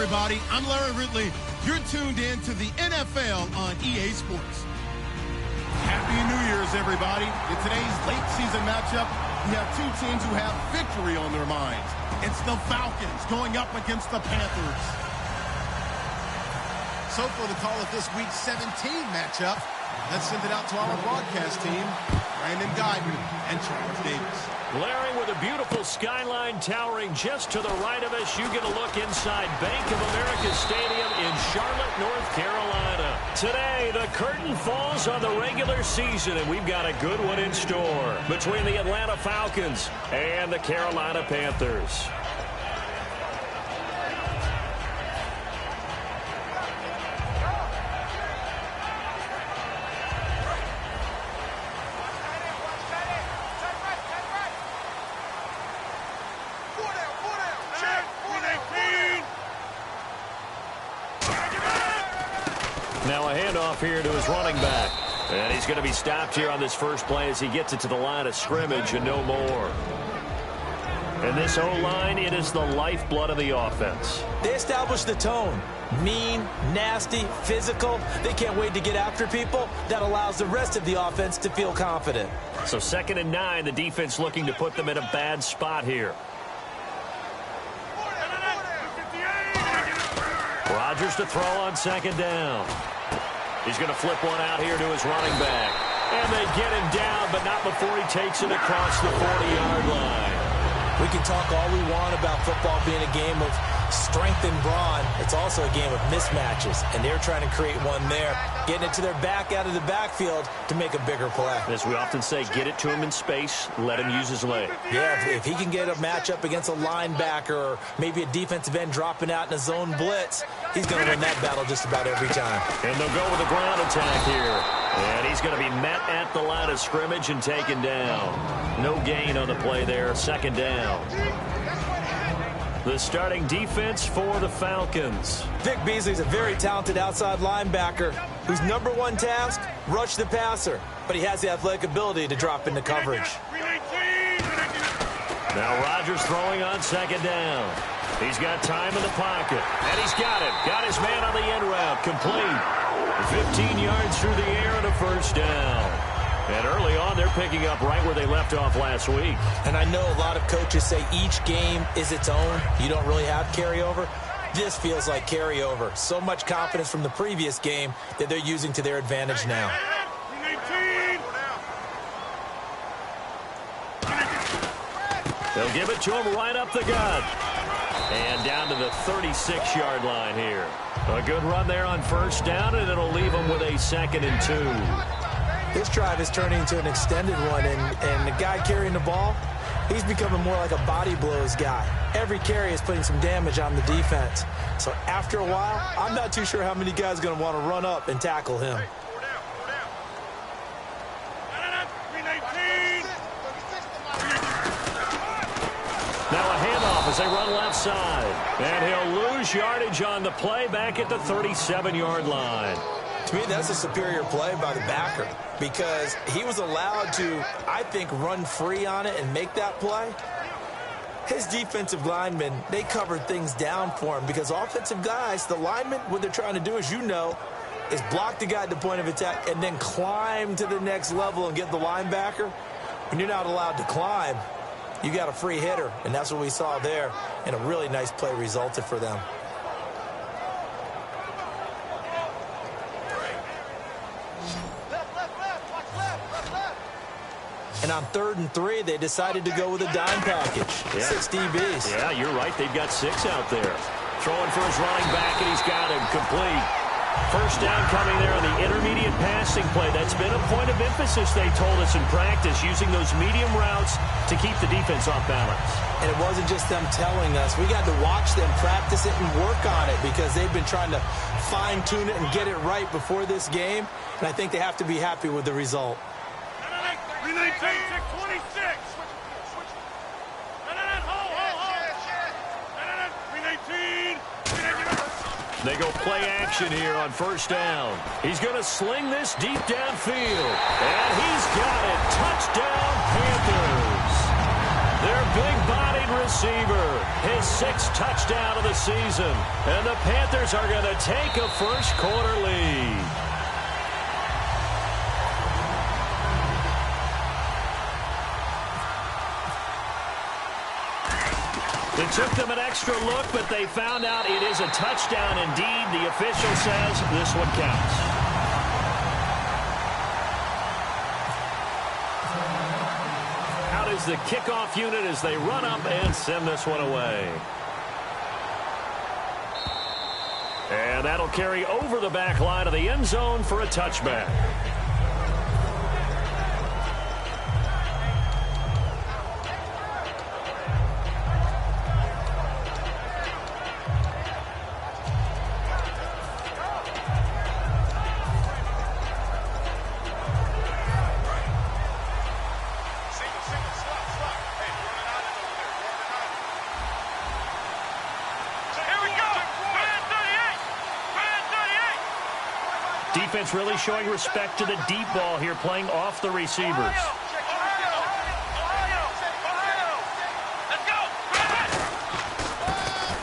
everybody. I'm Larry Ridley. You're tuned in to the NFL on EA Sports. Happy New Year's, everybody. In today's late season matchup, we have two teams who have victory on their minds. It's the Falcons going up against the Panthers. So for the call of this Week 17 matchup, let's send it out to our broadcast team, Brandon Guyton and Charles Davis. Glaring with a beautiful skyline towering just to the right of us, you get a look inside Bank of America Stadium in Charlotte, North Carolina. Today, the curtain falls on the regular season, and we've got a good one in store between the Atlanta Falcons and the Carolina Panthers. Now a handoff here to his running back. And he's going to be stopped here on this first play as he gets it to the line of scrimmage and no more. And this O-line, it is the lifeblood of the offense. They establish the tone. Mean, nasty, physical. They can't wait to get after people. That allows the rest of the offense to feel confident. So 2nd and 9, the defense looking to put them in a bad spot here. Rodgers to throw on 2nd down. He's going to flip one out here to his running back. And they get him down, but not before he takes it across the 40-yard line. We can talk all we want about football being a game of strength and brawn. It's also a game of mismatches, and they're trying to create one there, getting it to their back out of the backfield to make a bigger play. As we often say, get it to him in space, let him use his leg. Yeah, if he can get a matchup against a linebacker or maybe a defensive end dropping out in a zone blitz, he's going to win that battle just about every time. And they'll go with a ground attack here. And he's going to be met at the line of scrimmage and taken down. No gain on the play there, 2nd down. The starting defense for the Falcons. Vic Beasley's a very talented outside linebacker whose #1 task, rush the passer. But he has the athletic ability to drop into coverage. Now Rodgers throwing on 2nd down. He's got time in the pocket. And he's got it. Got his man on the end route. Complete. 15 yards through the air and a 1st down. And early on, they're picking up right where they left off last week. And I know a lot of coaches say each game is its own. You don't really have carryover. This feels like carryover. So much confidence from the previous game that they're using to their advantage now. They'll give it to him right up the gut. And down to the 36-yard line here. A good run there on 1st down, and it'll leave them with a 2nd and 2. This drive is turning into an extended one, and the guy carrying the ball, he's becoming more like a body blows guy. Every carry is putting some damage on the defense. So after a while, I'm not too sure how many guys are going to want to run up and tackle him. Now a handoff as they run left side. And he'll lose yardage on the play back at the 37-yard line. To me, that's a superior play by the backer because he was allowed to, I think, run free on it and make that play. His defensive linemen, they covered things down for him because offensive guys, the linemen, what they're trying to do, as you know, is block the guy at the point of attack and then climb to the next level and get the linebacker. When you're not allowed to climb, you got a free hitter, and that's what we saw there, and a really nice play resulted for them. And on 3rd and 3, they decided to go with a dime package. Yeah. 6 DBs. Yeah, you're right. They've got 6 out there. Throwing for his running back, and he's got him complete. 1st down coming there on the intermediate passing play. That's been a point of emphasis, they told us in practice, using those medium routes to keep the defense off balance. And it wasn't just them telling us. We got to watch them practice it and work on it because they've been trying to fine-tune it and get it right before this game. And I think they have to be happy with the result. They go play action here on 1st down. He's going to sling this deep downfield. And he's got it. Touchdown, Panthers. Their big-bodied receiver. His 6th touchdown of the season. And the Panthers are going to take a first-quarter lead. It took them an extra look, but they found out it is a touchdown indeed. The official says this one counts. Out is the kickoff unit as they run up and send this one away. And that'll carry over the back line of the end zone for a touchback. Defense really showing respect to the deep ball here, playing off the receivers.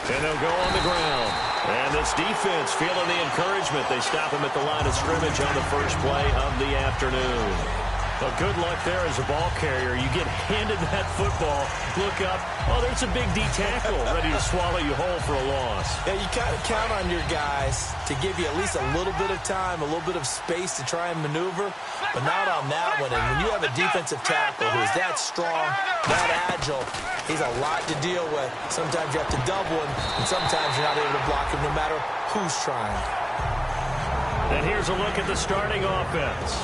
And they'll go on the ground. And this defense feeling the encouragement. They stop him at the line of scrimmage on the first play of the afternoon. Well, good luck there as a ball carrier. You get handed that football, look up, oh, there's a big D tackle ready to swallow you whole for a loss. Yeah, you kind of count on your guys to give you at least a little bit of time, a little bit of space to try and maneuver, but not on that one. And when you have a defensive tackle who's that strong, that agile, he's a lot to deal with. Sometimes you have to double him, and sometimes you're not able to block him no matter who's trying. And here's a look at the starting offense.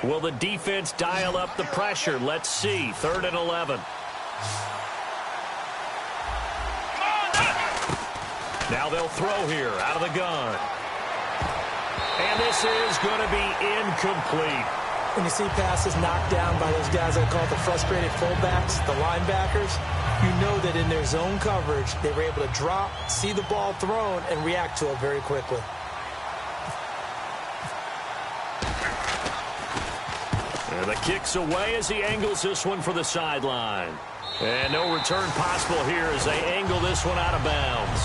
Will the defense dial up the pressure? Let's see. 3rd and 11. Now they'll throw here out of the gun. And this is going to be incomplete. When you see passes knocked down by those guys I call the frustrated fullbacks, the linebackers, you know that in their zone coverage, they were able to drop, see the ball thrown, and react to it very quickly. And the kick's away as he angles this one for the sideline. And no return possible here as they angle this one out of bounds.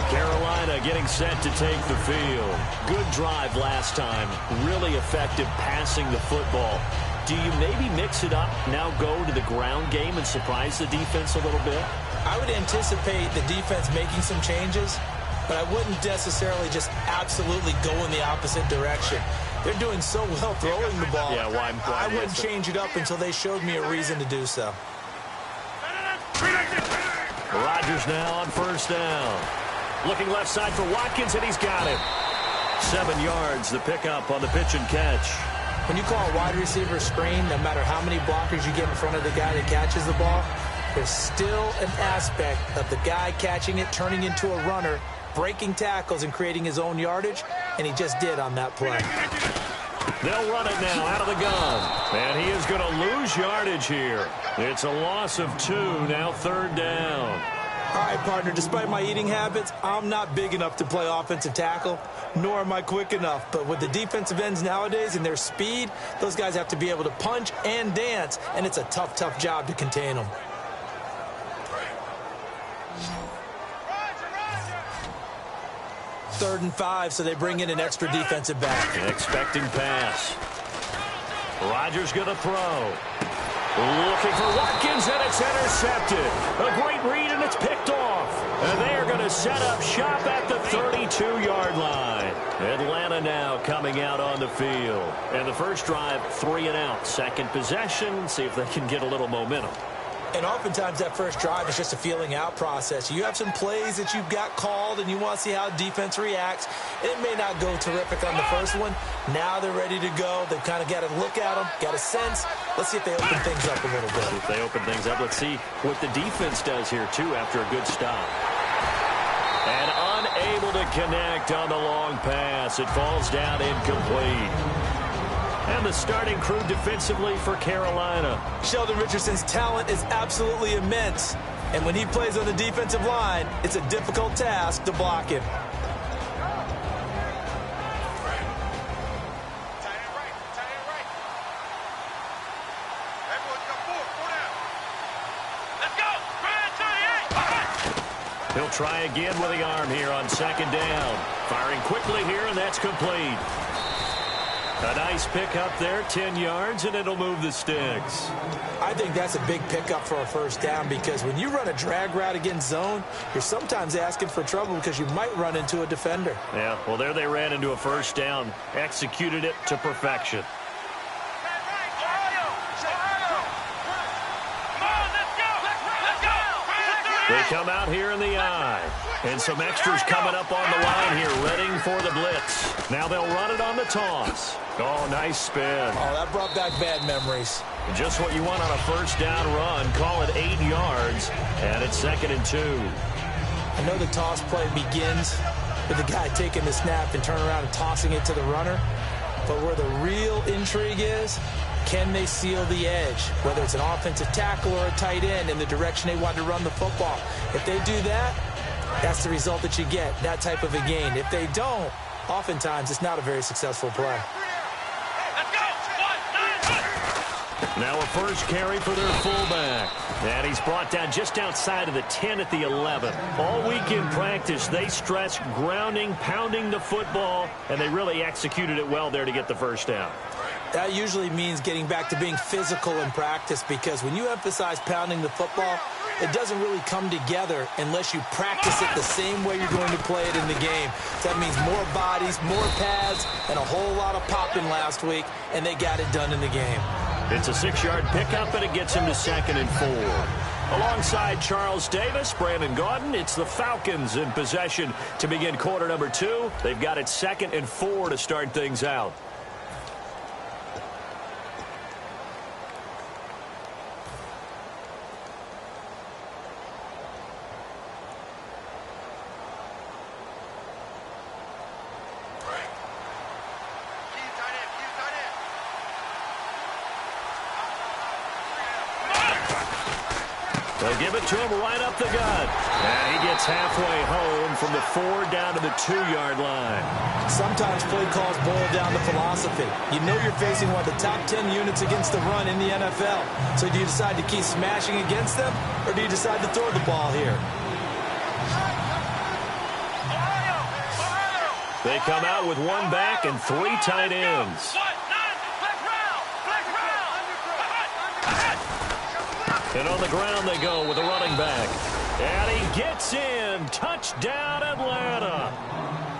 Carolina getting set to take the field. Good drive last time. Really effective passing the football. Do you maybe mix it up, now go to the ground game and surprise the defense a little bit? I would anticipate the defense making some changes, but I wouldn't necessarily just absolutely go in the opposite direction. They're doing so well throwing the ball. Yeah, why I wouldn't change it up until they showed me a reason to do so. Rodgers now on 1st down. Looking left side for Watkins, and he's got it. 7 yards, the pickup on the pitch and catch. When you call a wide receiver screen, no matter how many blockers you get in front of the guy that catches the ball, there's still an aspect of the guy catching it, turning into a runner, breaking tackles and creating his own yardage, and he just did on that play. They'll run it now out of the gun, and he is going to lose yardage here. It's a loss of 2, now 3rd down. All right, partner, despite my eating habits, I'm not big enough to play offensive tackle, nor am I quick enough. But with the defensive ends nowadays and their speed, those guys have to be able to punch and dance, and it's a tough, tough job to contain them. Third and 5, so they bring in an extra defensive back. An expecting pass. Rodgers going to throw. Looking for Watkins, and it's intercepted. A great read, and it's picked off. And they are going to set up shop at the 32-yard line. Atlanta now coming out on the field. And the first drive, 3 and out. Second possession, see if they can get a little momentum. And oftentimes that first drive is just a feeling out process. You have some plays that you've got called and you want to see how defense reacts. It may not go terrific on the first one. Now they're ready to go. They've kind of got to look at them, got a sense. Let's see if they open things up a little bit. If they open things up, let's see what the defense does here, too, after a good stop. And unable to connect on the long pass. It falls down incomplete. And the starting crew defensively for Carolina. Sheldon Richardson's talent is absolutely immense. And when he plays on the defensive line, it's a difficult task to block him. He'll try again with the arm here on second down. Firing quickly here, and that's complete. A nice pickup there, 10 yards, and it'll move the sticks. I think that's a big pickup for a first down because when you run a drag route against zone, you're sometimes asking for trouble because you might run into a defender. Yeah, well, there they ran into a first down. Executed it to perfection. They come out here in the eye. And some extras coming up on the line here, readying for the blitz. Now they'll run it on the toss. Oh, nice spin. Oh, that brought back bad memories. Just what you want on a first down run. Call it 8 yards, and it's 2nd and 2. I know the toss play begins with the guy taking the snap and turning around and tossing it to the runner. But where the real intrigue is, can they seal the edge, whether it's an offensive tackle or a tight end in the direction they want to run the football? If they do that, that's the result that you get, that type of a gain. If they don't, oftentimes it's not a very successful play. Now a first carry for their fullback. And he's brought down just outside of the 10 at the 11. All week in practice, they stressed grounding, pounding the football, and they really executed it well there to get the first down. That usually means getting back to being physical in practice because when you emphasize pounding the football, it doesn't really come together unless you practice it the same way you're going to play it in the game. So that means more bodies, more pads, and a whole lot of popping last week, and they got it done in the game. It's a 6-yard pickup, and it gets him to 2nd and 4. Alongside Charles Davis, Brandon Gaudin, it's the Falcons in possession to begin quarter number 2. They've got it 2nd and 4 to start things out. They'll give it to him right up the gut. And he gets halfway home from the 4 down to the 2-yard line. Sometimes play calls boil down to philosophy. You know you're facing one of the top 10 units against the run in the NFL. So do you decide to keep smashing against them, or do you decide to throw the ball here? They come out with 1 back and 3 tight ends. And on the ground they go with a running back. And he gets in. Touchdown, Atlanta.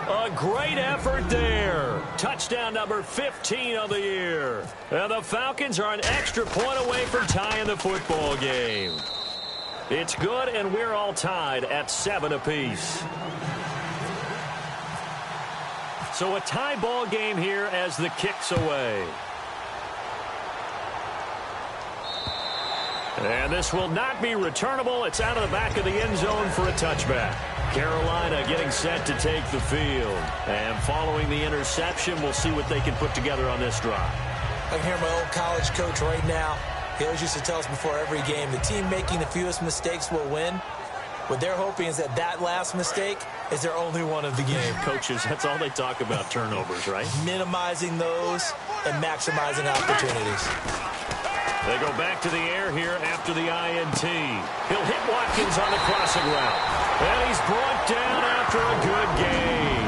A great effort there. Touchdown number 15 of the year. And the Falcons are an extra point away from tying the football game. It's good, and we're all tied at 7 apiece. So a tie ball game here as the kick's away. And this will not be returnable. It's out of the back of the end zone for a touchback. Carolina getting set to take the field. And following the interception, we'll see what they can put together on this drive. I can hear my old college coach right now. He always used to tell us before every game, the team making the fewest mistakes will win. What they're hoping is that last mistake is their only one of the game. Coaches, that's all they talk about, turnovers, right? Minimizing those and maximizing opportunities. They go back to the air here after the INT. He'll hit Watkins on the crossing route. And he's brought down after a good gain.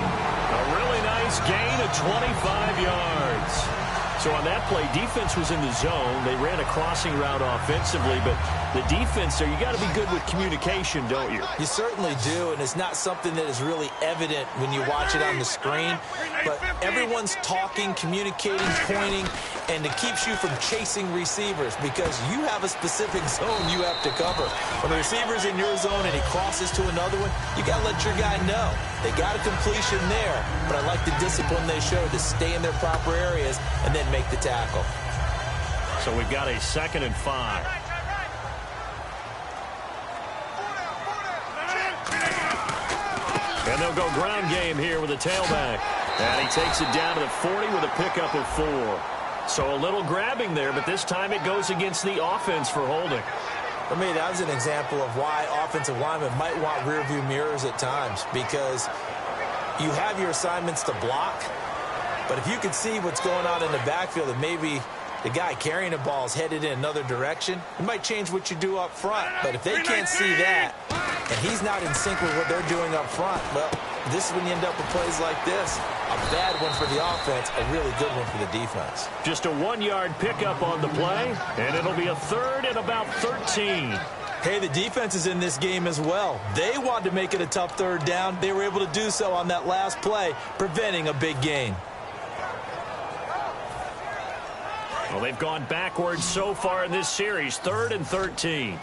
A really nice gain of 25 yards. So on that play, defense was in the zone. They ran a crossing route offensively, but the defense there, you got to be good with communication, don't you? You certainly do, and it's not something that is really evident when you watch it on the screen. But everyone's talking, communicating, pointing, and it keeps you from chasing receivers because you have a specific zone you have to cover. When the receiver's in your zone and he crosses to another one, you got to let your guy know. They got a completion there, but I like the discipline they showed to stay in their proper areas and then make the tackle. So we've got a 2nd and 5. And they'll go ground game here with a tailback. And he takes it down to the 40 with a pickup of 4. So a little grabbing there, but this time it goes against the offense for holding. For me, that was an example of why offensive linemen might want rearview mirrors at times, because you have your assignments to block, but if you can see what's going on in the backfield and maybe the guy carrying the ball is headed in another direction, it might change what you do up front. But if they can't see that and he's not in sync with what they're doing up front, well, this is when you end up with plays like this. A bad one for the offense, a really good one for the defense. Just a 1-yard pickup on the play, and it'll be a 3rd and about 13. Hey, the defense is in this game as well. They wanted to make it a tough 3rd down. They were able to do so on that last play, preventing a big gain. Well, they've gone backwards so far in this series, 3rd and 13.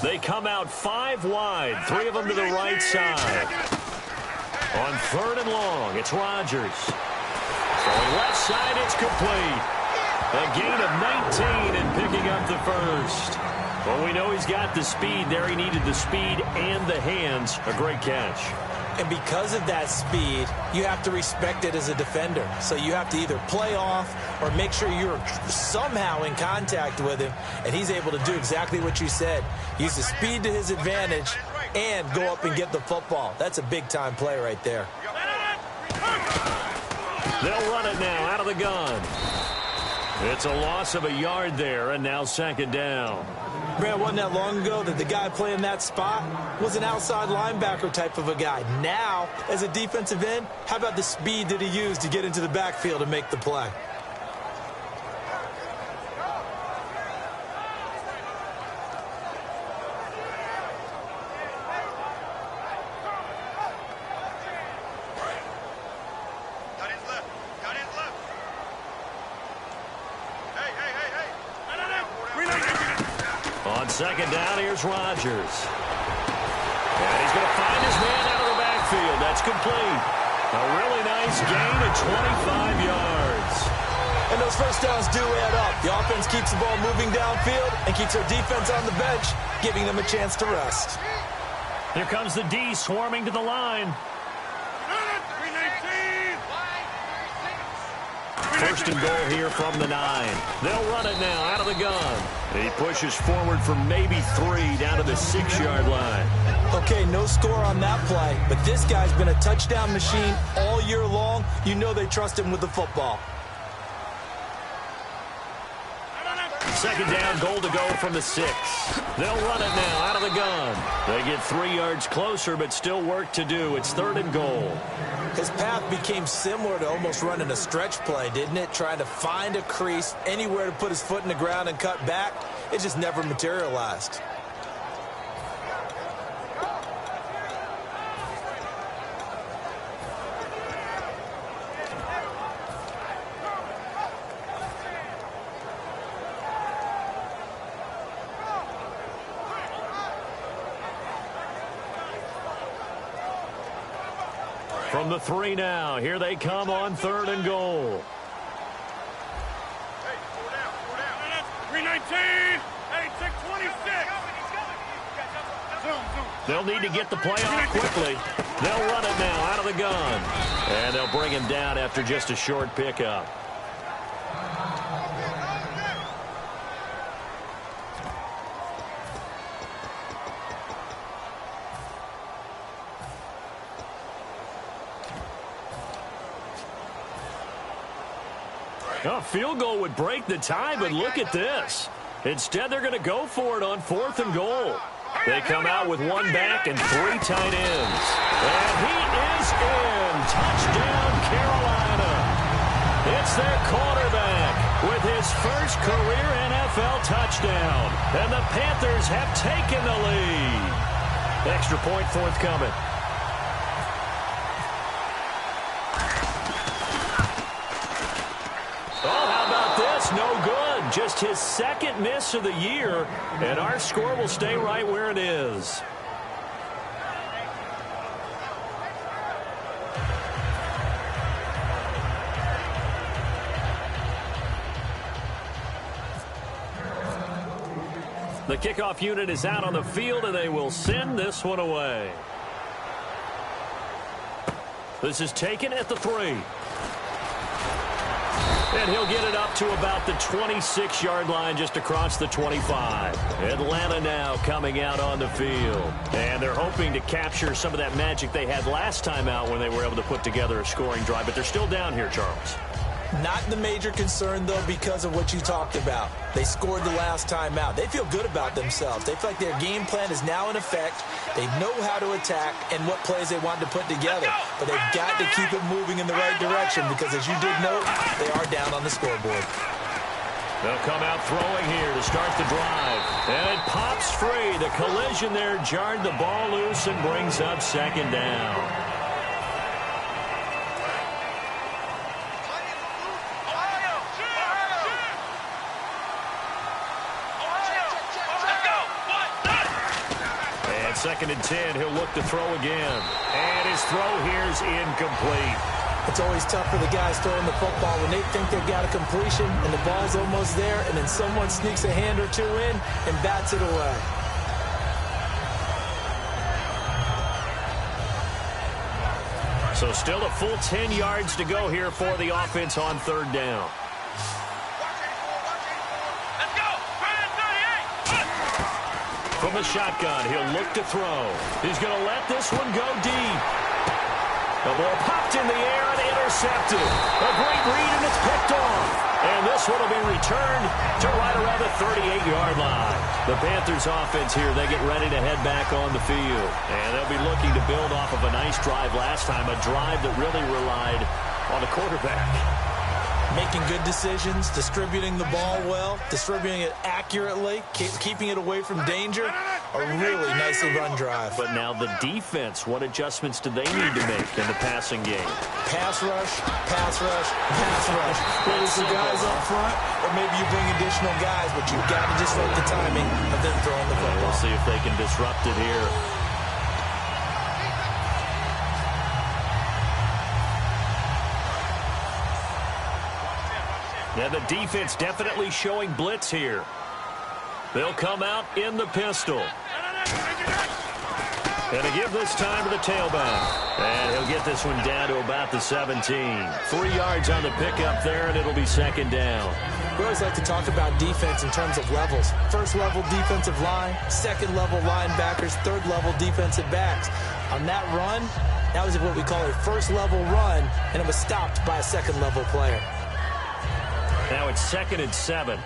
They come out 5 wide, 3 of them to the right side. On 3rd and long, it's Rodgers. Going left side, it's complete. A gain of 19 and picking up the first. Well, we know he's got the speed there. He needed the speed and the hands. A great catch. And because of that speed, you have to respect it as a defender. So you have to either play off or make sure you're somehow in contact with him, and he's able to do exactly what you said. Use the speed to his advantage and go up and get the football. That's a big-time play right there. They'll run it now out of the gun. It's a loss of a yard there, and now 2nd down. Man, wasn't that long ago that the guy playing that spot was an outside linebacker type of a guy. Now, as a defensive end, how about the speed that he used to get into the backfield and make the play? On 2nd down, here's Rodgers. And he's going to find his man out of the backfield. That's complete. A really nice gain of 25 yards. And those first downs do add up. The offense keeps the ball moving downfield and keeps their defense on the bench, giving them a chance to rest. Here comes the D swarming to the line. 1st and goal here from the 9. They'll run it now out of the gun. He pushes forward for maybe 3 down to the 6-yard line. Okay, no score on that play, but this guy's been a touchdown machine all year long. You know they trust him with the football. 2nd down, goal to go from the 6. They'll run it now out of the gun. They get 3 yards closer, but still work to do. It's 3rd and goal. His path became similar to almost running a stretch play, didn't it? Trying to find a crease, anywhere to put his foot in the ground and cut back. It just never materialized. From the 3 now, here they come on 3rd and goal. 319. Hey, 626. They'll need to get the play off quickly. They'll run it now out of the gun. And they'll bring him down after just a short pickup. A field goal would break the tie, but look at this. Instead, they're going to go for it on 4th and goal. They come out with 1 back and 3 tight ends. And he is in. Touchdown, Carolina. It's their quarterback with his first career NFL touchdown. And the Panthers have taken the lead. Extra point forthcoming. Oh, how about this? No good. Just his 2nd miss of the year, and our score will stay right where it is. The kickoff unit is out on the field, and they will send this one away. This is taken at the 3. And he'll get it up to about the 26-yard line, just across the 25. Atlanta now coming out on the field. And they're hoping to capture some of that magic they had last time out when they were able to put together a scoring drive. But they're still down here, Charles. Not the major concern, though, because of what you talked about. They scored the last time out. They feel good about themselves. They feel like their game plan is now in effect. They know how to attack and what plays they want to put together. But they've got to keep it moving in the right direction because, as you did note, they are down on the scoreboard. They'll come out throwing here to start the drive. And it pops free. The collision there jarred the ball loose and brings up second down. Second and 10, he'll look to throw again. And his throw here's incomplete. It's always tough for the guys throwing the football when they think they've got a completion and the ball's almost there, and then someone sneaks a hand or two in and bats it away. So still a full 10 yards to go here for the offense on third down. From the shotgun, he'll look to throw. He's going to let this one go deep. The ball popped in the air and intercepted. A great read, and it's picked off. And this one will be returned to right around the 38-yard line. The Panthers offense here, they get ready to head back on the field. And they'll be looking to build off of a nice drive last time, a drive that really relied on the quarterback. Making good decisions, distributing the ball well, distributing it accurately, keeping it away from danger. A really nicely run drive. But now the defense, what adjustments do they need to make in the passing game? Pass rush, pass rush, pass rush. Whether it's the guys up front or maybe you bring additional guys, but you've got to disrupt the timing of them throwing the football. We'll see if they can disrupt it here. Yeah, the defense definitely showing blitz here. They'll come out in the pistol. And to give this time to the tailback. And he'll get this one down to about the 17. 3 yards on the pickup there, and it'll be second down. We always like to talk about defense in terms of levels. First level defensive line, second level linebackers, third level defensive backs. On that run, that was what we call a first level run, and it was stopped by a second level player. Now it's 2nd and 7.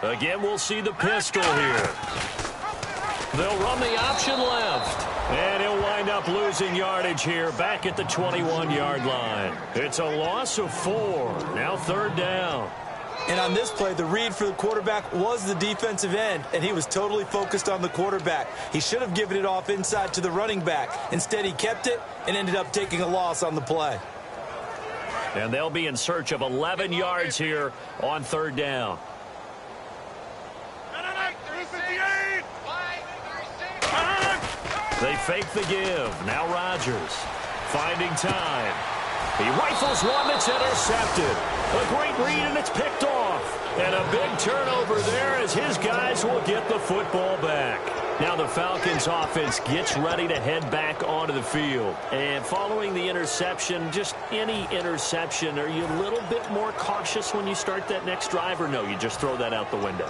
Again, we'll see the pistol here. They'll run the option left. And he'll wind up losing yardage here back at the 21-yard line. It's a loss of 4. Now third down. And on this play, the read for the quarterback was the defensive end, and he was totally focused on the quarterback. He should have given it off inside to the running back. Instead, he kept it and ended up taking a loss on the play. And they'll be in search of 11 yards here on third down. They fake the give. Now Rodgers finding time. He rifles one that's intercepted. A great read, and it's picked off. And a big turnover there as his guys will get the football back. Now the Falcons offense gets ready to head back onto the field. And following the interception, just any interception, are you a little bit more cautious when you start that next drive, or no, you just throw that out the window?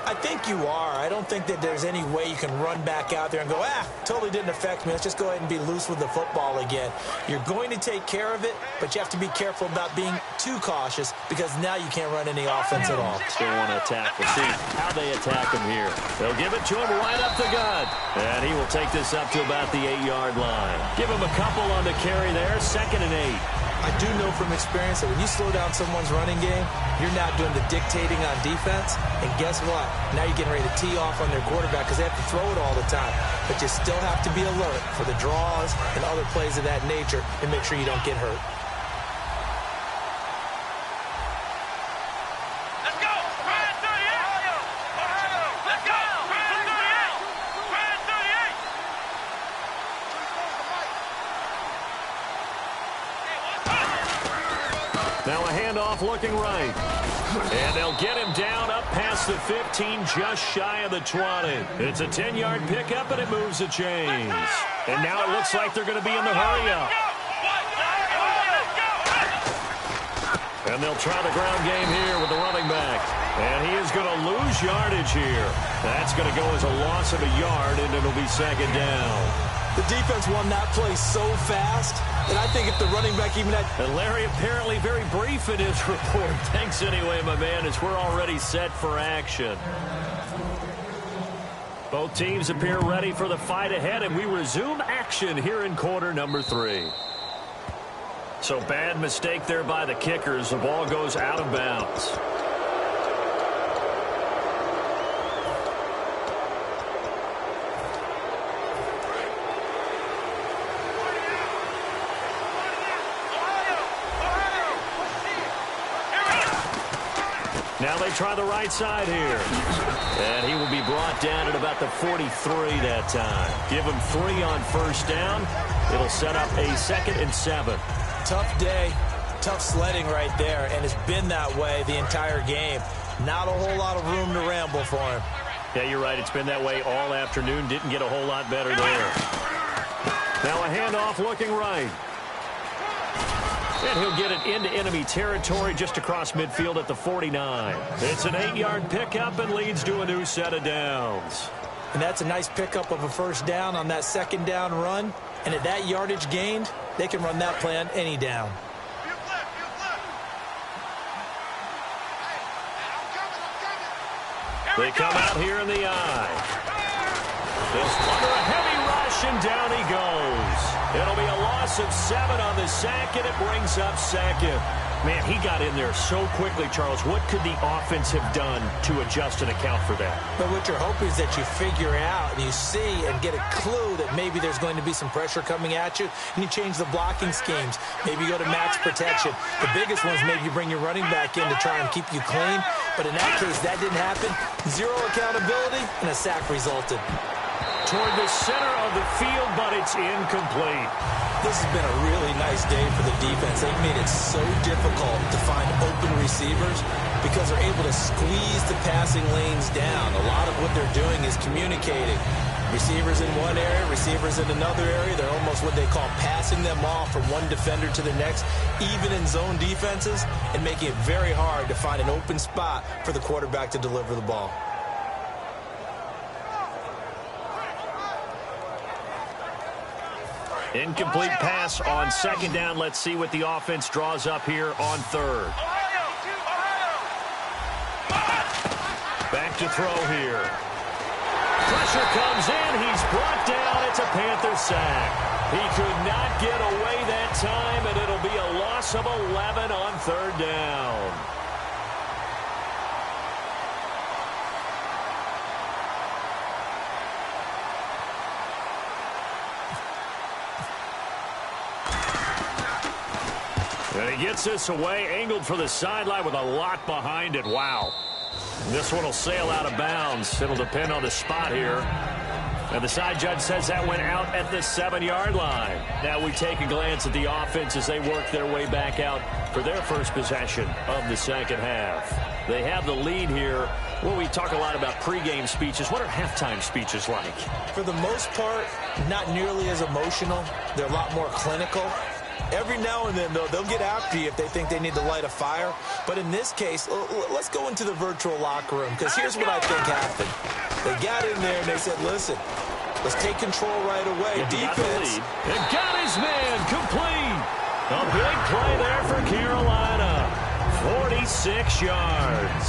I think you are. I don't think that there's any way you can run back out there and go, totally didn't affect me. Let's just go ahead and be loose with the football again. You're going to take care of it, but you have to be careful about being too cautious because now you can't run any offense at all. Still want to attack. We'll see how they attack him here. They'll give it to him right up the gut. And he will take this up to about the 8-yard line. Give him a couple on the carry there. 2nd and 8. I do know from experience that when you slow down someone's running game, you're not doing the dictating on defense. And guess what? Now you're getting ready to tee off on their quarterback because they have to throw it all the time. But you still have to be alert for the draws and other plays of that nature and make sure you don't get hurt. Let's go! Ryan 38! Let's go! Ryan 38! Ryan 38! Now a handoff looking right. And they'll get him down up past the 15, just shy of the 20. It's a 10-yard pickup, and it moves the chains. And now it looks like they're going to be in the hurry-up. And they'll try the ground game here with the running back. And he is going to lose yardage here. That's going to go as a loss of a yard, and it'll be second down. The defense won that play so fast, and I think if the running back even had... And Larry apparently very brief in his report. Thanks anyway, my man, as we're already set for action. Both teams appear ready for the fight ahead, and we resume action here in quarter number 3. So bad mistake there by the kickers. The ball goes out of bounds. Now they try the right side here. And he will be brought down at about the 43 that time. Give him 3 on first down. It'll set up a 2nd and 7. Tough day, tough sledding right there, and it's been that way the entire game. Not a whole lot of room to ramble for him. Yeah, you're right. It's been that way all afternoon. Didn't get a whole lot better there. Now a handoff looking right. And he'll get it into enemy territory just across midfield at the 49. It's an 8-yard pickup and leads to a new set of downs. And that's a nice pickup of a first down on that second down run. And at that yardage gained, they can run that play on any down. They come out here in the eye. This under a heavy rush, and down he goes. It'll be a loss of 7 on the sack, and it brings up second. Man, he got in there so quickly, Charles. What could the offense have done to adjust and account for that? But what you're hoping is that you figure out and you see and get a clue that maybe there's going to be some pressure coming at you, and you change the blocking schemes. Maybe you go to max protection. The biggest one is maybe you bring your running back in to try and keep you clean. But in that case, that didn't happen. 0 accountability, and a sack resulted. Toward the center of the field, but it's incomplete. This has been a really nice day for the defense. They've made it so difficult to find open receivers because they're able to squeeze the passing lanes down. A lot of what they're doing is communicating. Receivers in one area, receivers in another area. They're almost what they call passing them off from one defender to the next, even in zone defenses, and making it very hard to find an open spot for the quarterback to deliver the ball. Incomplete pass on second down. Let's see what the offense draws up here on third. Back to throw here. Pressure comes in. He's brought down. It's a Panther sack. He could not get away that time, and it'll be a loss of 11 on third down. And he gets this away, angled for the sideline with a lot behind it. Wow. This one will sail out of bounds. It'll depend on the spot here. And the side judge says that went out at the 7-yard line. Now we take a glance at the offense as they work their way back out for their first possession of the second half. They have the lead here. Well, we talk a lot about pregame speeches. What are halftime speeches like? For the most part, not nearly as emotional. They're a lot more clinical. Every now and then, though, they'll get after you if they think they need to light a fire. But in this case, let's go into the virtual locker room, because here's what I think happened. They got in there and they said, listen, let's take control right away. Defense. And got his man complete. A big play there for Carolina. 46 yards.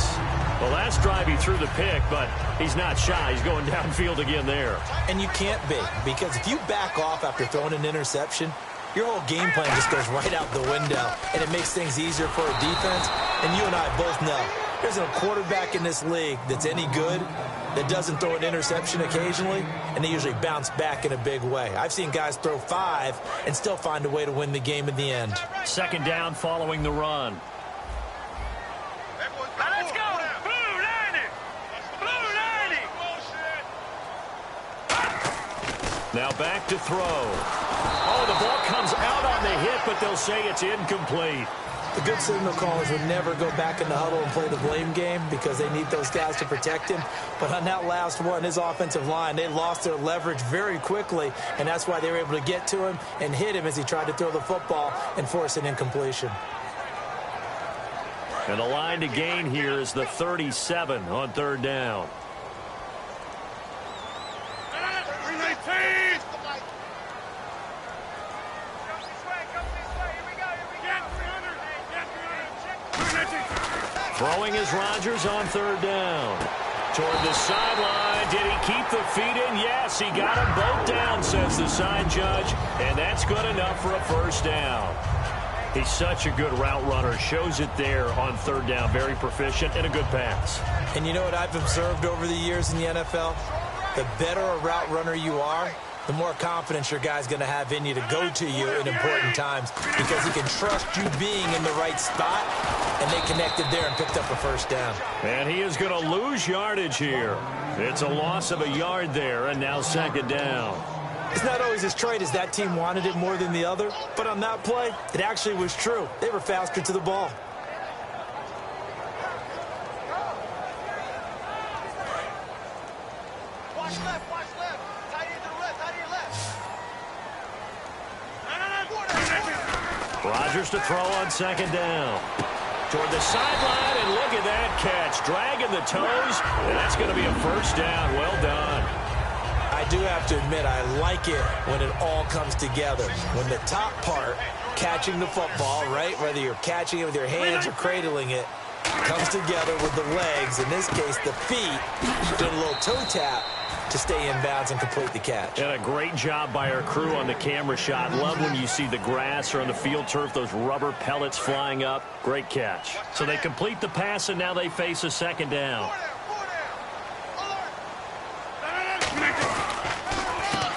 Well, last drive he threw the pick, but he's not shy. He's going downfield again there. And you can't be, because if you back off after throwing an interception, your whole game plan just goes right out the window, and it makes things easier for a defense. And you and I both know there's a quarterback in this league that's any good that doesn't throw an interception occasionally, and they usually bounce back in a big way. I've seen guys throw 5 and still find a way to win the game in the end. Second down following the run. Let's go! Blue 90! Blue 90! Now back to throw. Oh, the ball comes out on the hit, but they'll say it's incomplete. The good signal callers would never go back in the huddle and play the blame game because they need those guys to protect him. But on that last one, his offensive line, they lost their leverage very quickly, and that's why they were able to get to him and hit him as he tried to throw the football and force an incompletion. And the line to gain here is the 37 on third down. Throwing is Rodgers on third down. Toward the sideline. Did he keep the feet in? Yes, he got them both down, says the side judge. And that's good enough for a first down. He's such a good route runner. Shows it there on third down. Very proficient and a good pass. And you know what I've observed over the years in the NFL? The better a route runner you are, the more confidence your guy's going to have in you to go to you in important times because he can trust you being in the right spot, and they connected there and picked up a first down. And he is going to lose yardage here. It's a loss of a yard there, and now second down. It's not always as trite as that team wanted it more than the other, but on that play, it actually was true. They were faster to the ball. Watch left. Tight end to the left, tight end left. Rodgers to throw on second down. Toward the sideline, and look at that catch. Dragging the toes, and that's going to be a first down. Well done. I do have to admit, I like it when it all comes together. When the top part, catching the football, right, whether you're catching it with your hands or cradling it, comes together with the legs, in this case the feet, doing a little toe tap to stay in bounds and complete the catch. And a great job by our crew on the camera shot. Love when you see the grass or on the field turf, those rubber pellets flying up. Great catch. So they complete the pass, and now they face a second down.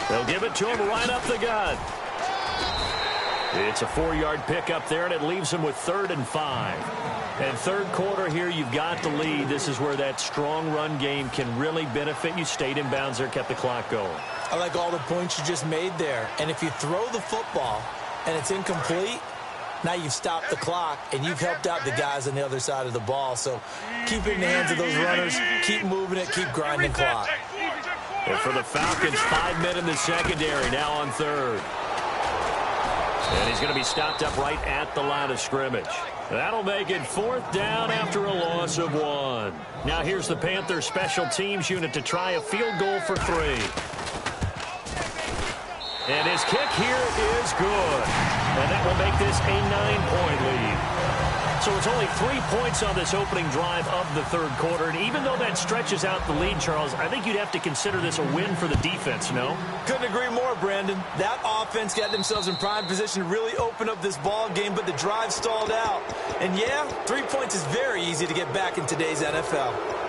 They'll give it to him right up the gut. It's a 4-yard pickup there, and it leaves him with 3rd and 5. And third quarter here, you've got the lead. This is where that strong run game can really benefit you. Stayed in bounds there, kept the clock going. I like all the points you just made there. And if you throw the football and it's incomplete, now you've stopped the clock and you've helped out the guys on the other side of the ball. So keep it in the hands of those runners, keep moving it, keep grinding clock. And for the Falcons, 5 men in the secondary, now on third. And he's going to be stopped up right at the line of scrimmage. That'll make it 4th down after a loss of 1. Now here's the Panthers special teams unit to try a field goal for 3. And his kick here is good. And that will make this a 9-point lead. So it's only 3 points on this opening drive of the third quarter. And even though that stretches out the lead, Charles, I think you'd have to consider this a win for the defense, no? Couldn't agree more, Brandon. That offense got themselves in prime position to really open up this ball game, but the drive stalled out. And yeah, 3 points is very easy to get back in today's NFL.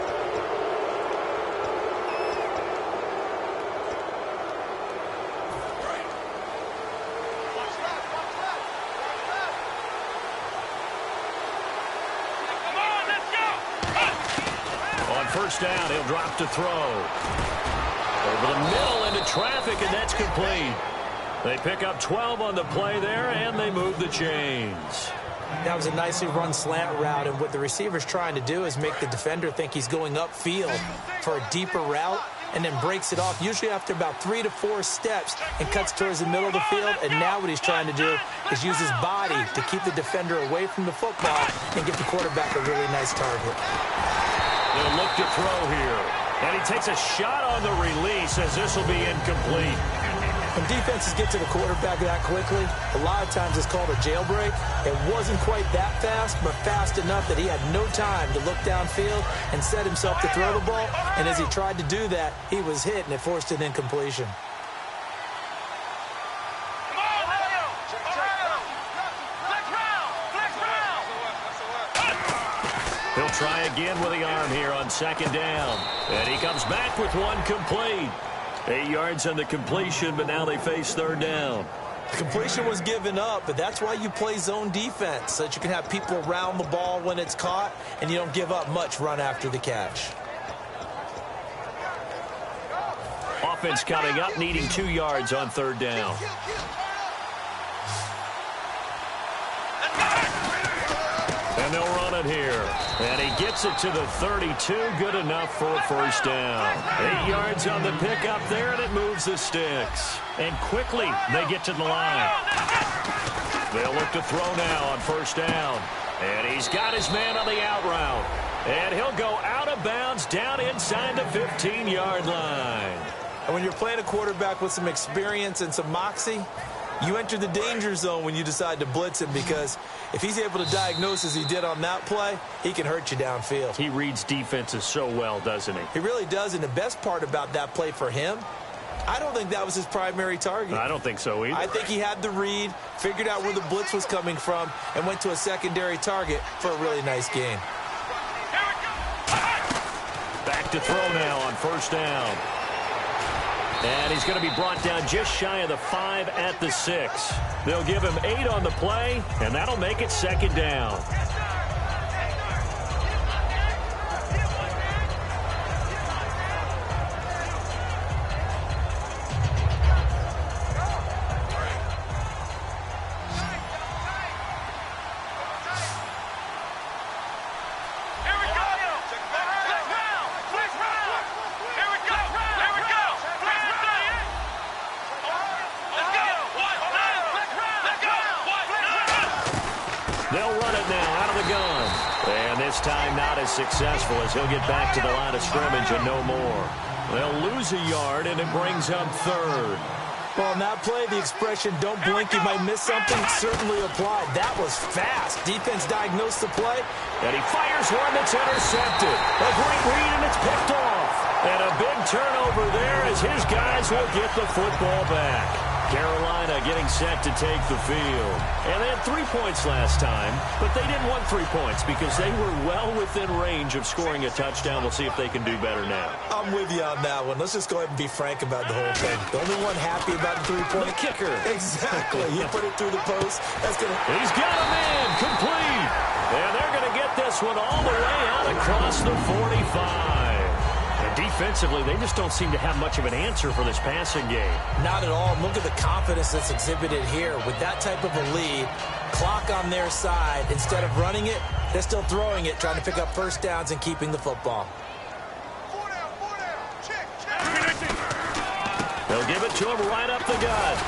First down, he'll drop to throw. Over the middle into traffic, and that's complete. They pick up 12 on the play there, and they move the chains. That was a nicely run slant route, and what the receiver's trying to do is make the defender think he's going upfield for a deeper route, and then breaks it off, usually after about 3 to 4 steps, and cuts towards the middle of the field. And now what he's trying to do is use his body to keep the defender away from the football and give the quarterback a really nice target. They'll look to throw here. And he takes a shot on the release as this will be incomplete. When defenses get to the quarterback that quickly, a lot of times it's called a jailbreak. It wasn't quite that fast, but fast enough that he had no time to look downfield and set himself to throw the ball. And as he tried to do that, he was hit, and it forced an incompletion. He'll try again with the arm here on second down. And he comes back with one complete. 8 yards on the completion, but now they face third down. The completion was given up, but that's why you play zone defense, so that you can have people around the ball when it's caught, and you don't give up much run after the catch. Offense coming up, needing 2 yards on third down. And they'll run it here. And he gets it to the 32. Good enough for a first down. 8 yards on the pickup there, and it moves the sticks. And quickly, they get to the line. They'll look to throw now on first down. And he's got his man on the out route. And he'll go out of bounds down inside the 15-yard line. And when you're playing a quarterback with some experience and some moxie, you enter the danger zone when you decide to blitz him, because if he's able to diagnose as he did on that play, he can hurt you downfield. He reads defenses so well, doesn't he? He really does, and the best part about that play for him, I don't think that was his primary target. I don't think so either. I think he had the read, figured out where the blitz was coming from, and went to a secondary target for a really nice gain. Back to throw now on first down. And he's going to be brought down just shy of the 5 at the 6. They'll give him 8 on the play, and that'll make it second down. Time not as successful as he'll get back to the line of scrimmage and no more. They'll lose a yard, and it brings up third. Well, in that play, the expression, don't blink, you might miss something, certainly applied. That was fast. Defense diagnosed the play. And he fires one that's intercepted. A great read, and it's picked off. And a big turnover there as his guys will get the football back. Carolina getting set to take the field. And they had 3 points last time, but they didn't want 3 points because they were well within range of scoring a touchdown. We'll see if they can do better now. I'm with you on that one. Let's just go ahead and be frank about the whole thing. The only one happy about the 3-point. The kicker. Exactly. He put it through the post. That's gonna. He's got a man complete. And they're going to get this one all the way out across the 45. Defensively, they just don't seem to have much of an answer for this passing game. Not at all. Look at the confidence that's exhibited here. With that type of a lead, clock on their side, instead of running it, they're still throwing it, trying to pick up first downs and keeping the football. They'll give it to him right up the gut.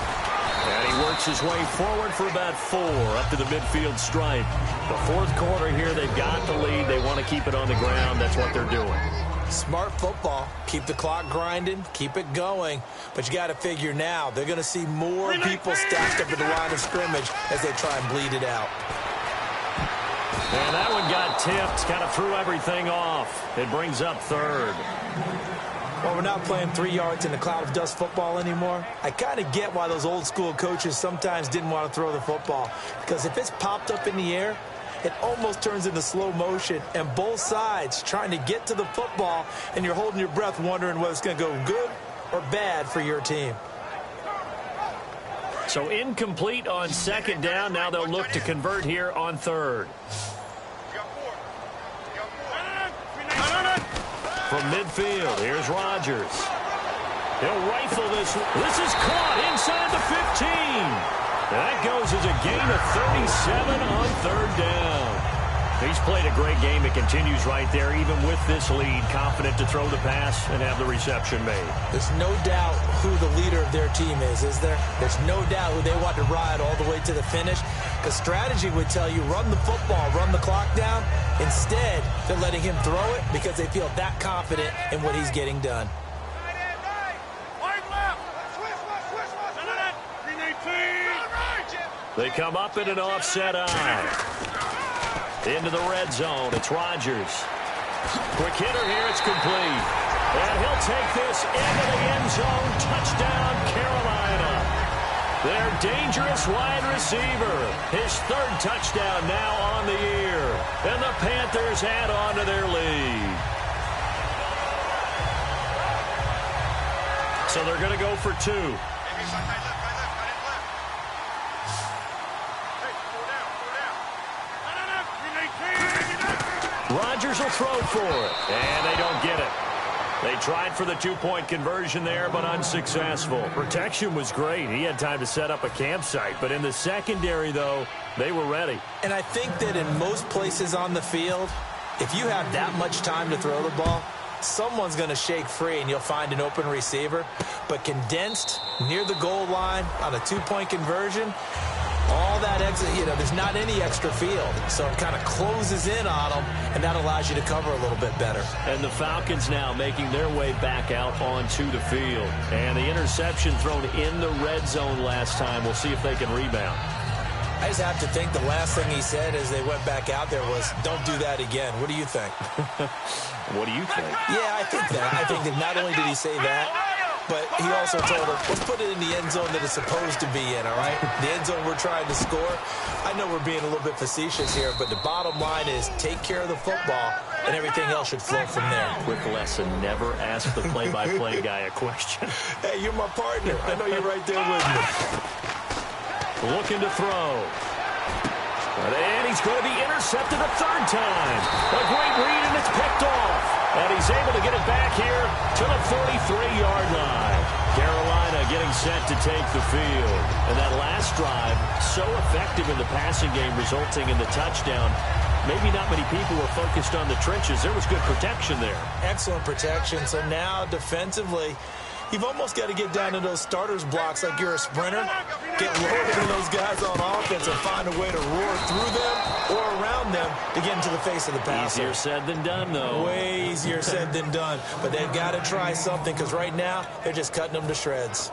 And he works his way forward for about 4 up to the midfield stripe. The fourth quarter here, they've got the lead. They want to keep it on the ground. That's what they're doing. Smart football. Keep the clock grinding. Keep it going. But you got to figure now, they're going to see more people stacked up at the line of scrimmage as they try and bleed it out. And that one got tipped. Kind of threw everything off. It brings up third. Well, we're not playing 3 yards in a cloud of dust football anymore. I kind of get why those old school coaches sometimes didn't want to throw the football. Because if it's popped up in the air, it almost turns into slow motion, and both sides trying to get to the football, and you're holding your breath wondering whether it's going to go good or bad for your team. So incomplete on second down. Now they'll look to convert here on third. From midfield, here's Rodgers. He'll rifle this. This is caught inside the 15. That goes as a gain of 37 on third down. He's played a great game. It continues right there, even with this lead, confident to throw the pass and have the reception made. There's no doubt who the leader of their team is there? There's no doubt who they want to ride all the way to the finish. Because strategy would tell you, run the football, run the clock down. Instead, they're letting him throw it because they feel that confident in what he's getting done. They come up in an offset eye. Into the red zone. It's Rodgers. Quick hitter here. It's complete. And he'll take this into the end zone. Touchdown, Carolina. Their dangerous wide receiver. His third touchdown now on the year. And the Panthers add on to their lead. So they're going to go for 2. Rodgers will throw for it, and they don't get it. They tried for the 2-point conversion there, but unsuccessful. Protection was great. He had time to set up a campsite, but in the secondary, though, they were ready. And I think that in most places on the field, if you have that much time to throw the ball, someone's going to shake free, and you'll find an open receiver. But condensed near the goal line on a 2-point conversion, All that exit, there's not any extra field, so it kind of closes in on them, and that allows you to cover a little bit better. And the Falcons now making their way back out onto the field. And the interception thrown in the red zone last time. We'll see if they can rebound. I just have to think the last thing he said as they went back out there was, don't do that again. What do you think? What do you think? Yeah, I think that. I think that not only did he say that, but he also told them, let's put it in the end zone that it's supposed to be in, all right? The end zone we're trying to score. I know we're being a little bit facetious here, but the bottom line is take care of the football, and everything else should flow from there. Quick lesson, never ask the play-by-play guy a question. Hey, you're my partner. I know you're right there with me. Looking to throw. And he's going to be intercepted a third time. A great read, and it's picked off. And he's able to get it back here to the 43-yard line. Carolina getting set to take the field. And that last drive, so effective in the passing game, resulting in the touchdown. Maybe not many people were focused on the trenches. There was good protection there. Excellent protection. So now defensively, you've almost got to get down to those starters blocks like you're a sprinter. Get lower than those guys on offense and find a way to roar through them or around them to get into the face of the passer. Easier said than done, though. Way easier said than done. But they've got to try something because right now they're just cutting them to shreds.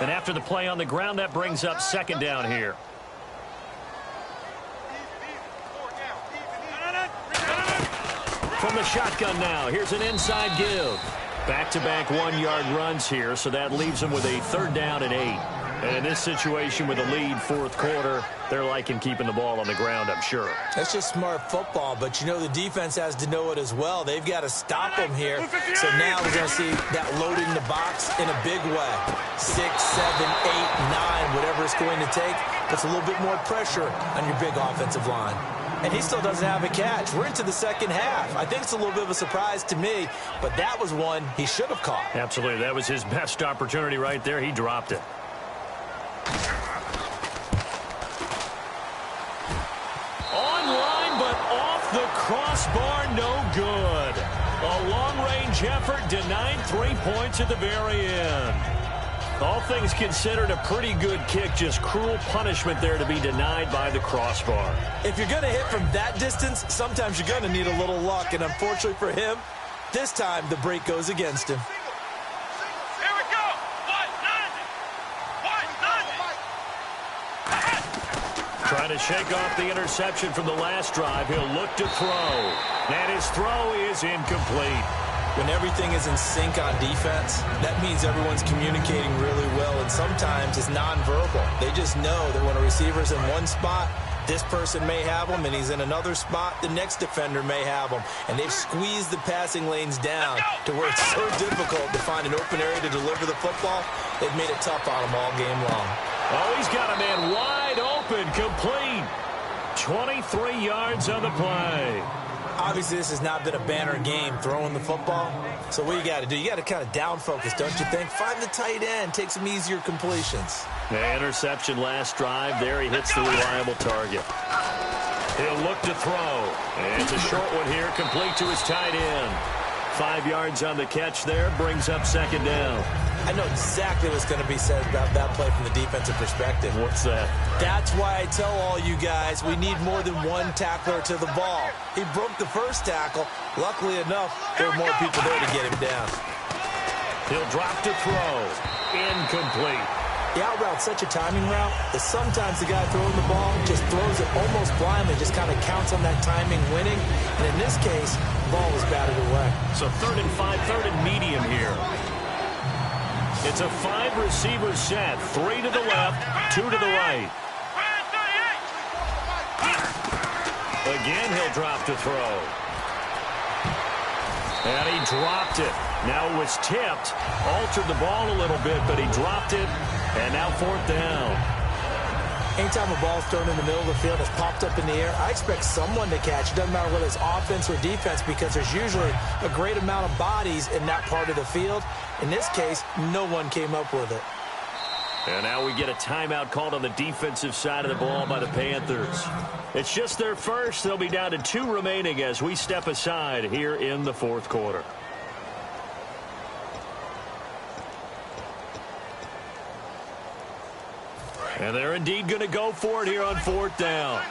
And after the play on the ground, that brings up second down here. From the shotgun now, here's an inside give. Back-to-back one-yard runs here, so that leaves them with a third down and 8. And in this situation with a lead fourth quarter, they're liking keeping the ball on the ground, I'm sure. That's just smart football, but the defense has to know it as well. They've got to stop them here. So now we're going to see that loading the box in a big way. 6, 7, 8, 9, whatever it's going to take. Puts a little bit more pressure on your big offensive line. And he still doesn't have a catch. We're into the second half. I think it's a little bit of a surprise to me, but that was one he should have caught. Absolutely. That was his best opportunity right there. He dropped it. Online, but off the crossbar, no good. A long-range effort denied 3 points at the very end. All things considered, a pretty good kick. Just cruel punishment there to be denied by the crossbar. If you're going to hit from that distance, sometimes you're going to need a little luck. And unfortunately for him, this time the break goes against him. Here we go. Trying to shake off the interception from the last drive. He'll look to throw. And his throw is incomplete. When everything is in sync on defense, that means everyone's communicating really well, and sometimes it's nonverbal. They just know that when a receiver's in one spot, this person may have him, and he's in another spot, the next defender may have him. And they've squeezed the passing lanes down to where it's so difficult to find an open area to deliver the football. They've made it tough on him all game long. Oh, he's got a man wide open, complete. 23 yards on the play. Obviously, this has not been a banner game throwing the football. So what you got to do, you got to kind of down focus, don't you think? Find the tight end, take some easier completions. The interception last drive there. He hits the reliable target. He'll look to throw. And it's a short one here, complete to his tight end. 5 yards on the catch there, brings up second down. I know exactly what's going to be said about that play from the defensive perspective. What's that? That's why I tell all you guys we need more than one tackler to the ball. He broke the first tackle. Luckily enough, there were more people there to get him down. He'll drop to throw. Incomplete. The out route's such a timing route that sometimes the guy throwing the ball just throws it almost blindly, just kind of counts on that timing winning. And in this case, the ball was batted away. So 3rd and 5, 3rd and medium here. It's a 5-receiver set. 3 to the left, 2 to the right. Again, he'll drop to throw. And he dropped it. Now it was tipped. Altered the ball a little bit, but he dropped it. And now 4th down. Anytime a ball's thrown in the middle of the field, it's popped up in the air, I expect someone to catch. It doesn't matter whether it's offense or defense, because there's usually a great amount of bodies in that part of the field. In this case, no one came up with it. And now we get a timeout called on the defensive side of the ball by the Panthers. It's just their first. They'll be down to 2 remaining as we step aside here in the fourth quarter. And they're indeed going to go for it here on 4th down.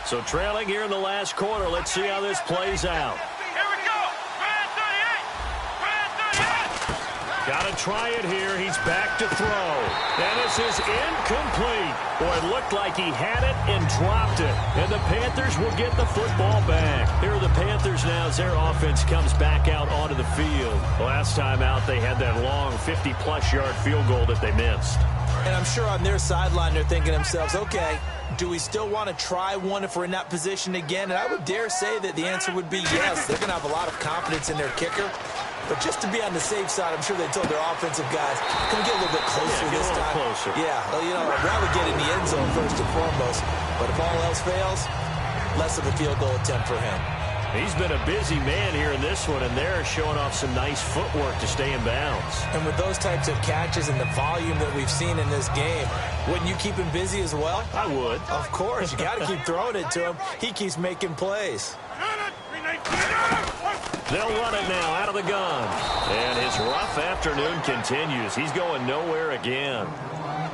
So trailing here in the last quarter. Let's see how this plays out. Here we go. Brand 38. Brand 38. Got to try it here. He's back to throw. And this is incomplete. Boy, it looked like he had it and dropped it. And the Panthers will get the football back. Here are the Panthers now as their offense comes back out onto the field. Last time out, they had that long 50-plus yard field goal that they missed. And I'm sure on their sideline they're thinking to themselves, okay, do we still want to try one if we're in that position again? And I would dare say that the answer would be yes. They're going to have a lot of confidence in their kicker. But just to be on the safe side, I'm sure they told their offensive guys, can we get a little bit closer this time? Closer. Yeah, well, you know, I'd rather get in the end zone first and foremost. But if all else fails, less of a field goal attempt for him. He's been a busy man here in this one, and they're showing off some nice footwork to stay in bounds. And with those types of catches and the volume that we've seen in this game, wouldn't you keep him busy as well? I would. Of course. You got to keep throwing it to him. He keeps making plays. They'll run it now out of the gun. And his rough afternoon continues. He's going nowhere again.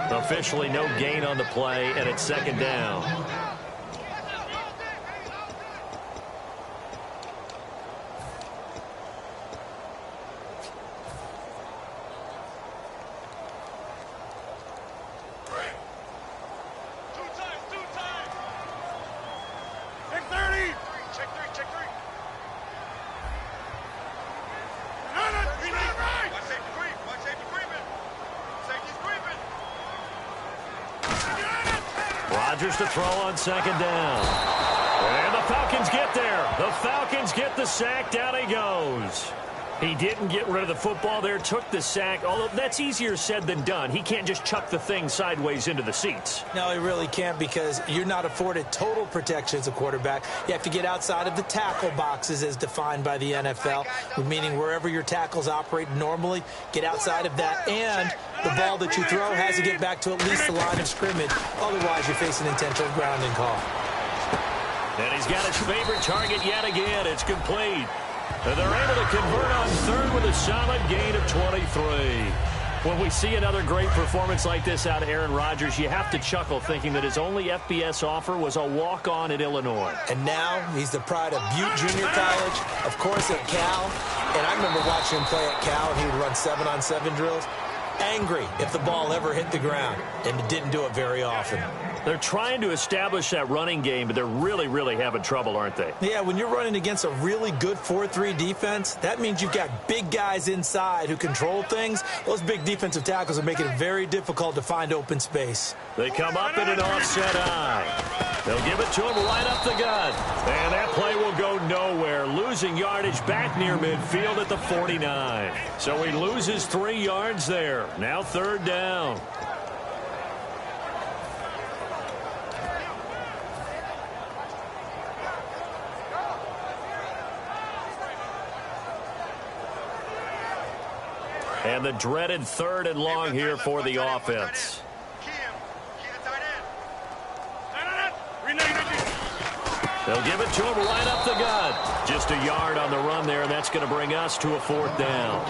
Officially no gain on the play, and it's 2nd down. To throw on 2nd down. And the Falcons get there. The Falcons get the sack. Down he goes. He didn't get rid of the football there, took the sack, although that's easier said than done. He can't just chuck the thing sideways into the seats. No, he really can't because you're not afforded total protection as a quarterback. You have to get outside of the tackle boxes as defined by the NFL, meaning wherever your tackles operate normally, get outside of that, and the ball that you throw has to get back to at least the line of scrimmage. Otherwise, you're facing intentional grounding call. And he's got his favorite target yet again. It's complete. And they're able to convert on 3rd with a solid gain of 23. When we see another great performance like this out of Aaron Rodgers, you have to chuckle thinking that his only FBS offer was a walk-on at Illinois. And now he's the pride of Butte Junior College, of course at Cal. And I remember watching him play at Cal, and he would run 7-on-7 drills. Angry if the ball ever hit the ground, and it didn't do it very often. They're trying to establish that running game, but they're really, really having trouble, aren't they? Yeah, when you're running against a really good 4-3 defense, that means you've got big guys inside who control things. Those big defensive tackles are making it very difficult to find open space. They come up in an offset eye. They'll give it to him right up the gut. And that play will go nowhere. Losing yardage back near midfield at the 49. So he loses 3 yards there. Now 3rd down. And the dreaded 3rd and long here for the offense. They'll give it to him right up the gut. Just a yard on the run there, and that's going to bring us to a 4th down.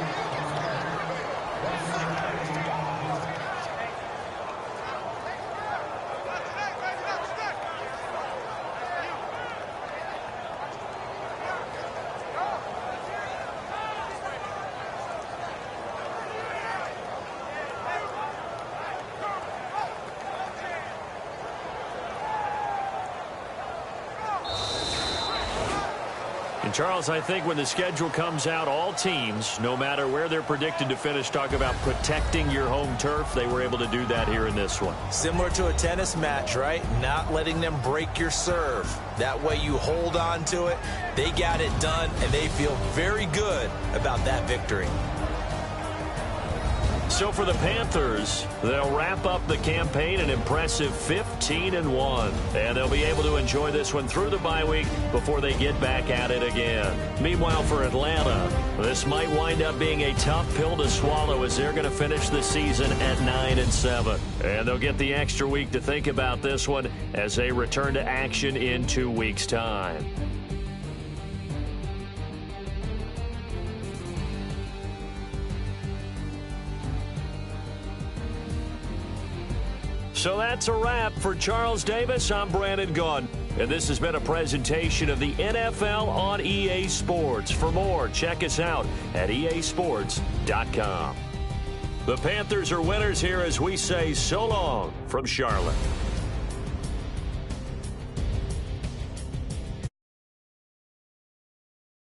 And Charles, I think when the schedule comes out, all teams, no matter where they're predicted to finish, talk about protecting your home turf. They were able to do that here in this one. Similar to a tennis match, right? Not letting them break your serve. That way you hold on to it. They got it done, and they feel very good about that victory. So for the Panthers, they'll wrap up the campaign an impressive 15-1. And they'll be able to enjoy this one through the bye week before they get back at it again. Meanwhile, for Atlanta, this might wind up being a tough pill to swallow as they're going to finish the season at 9-7. And they'll get the extra week to think about this one as they return to action in 2 weeks' time. So that's a wrap. For Charles Davis, I'm Brandon Gaudin. And this has been a presentation of the NFL on EA Sports. For more, check us out at easports.com. The Panthers are winners here as we say so long from Charlotte.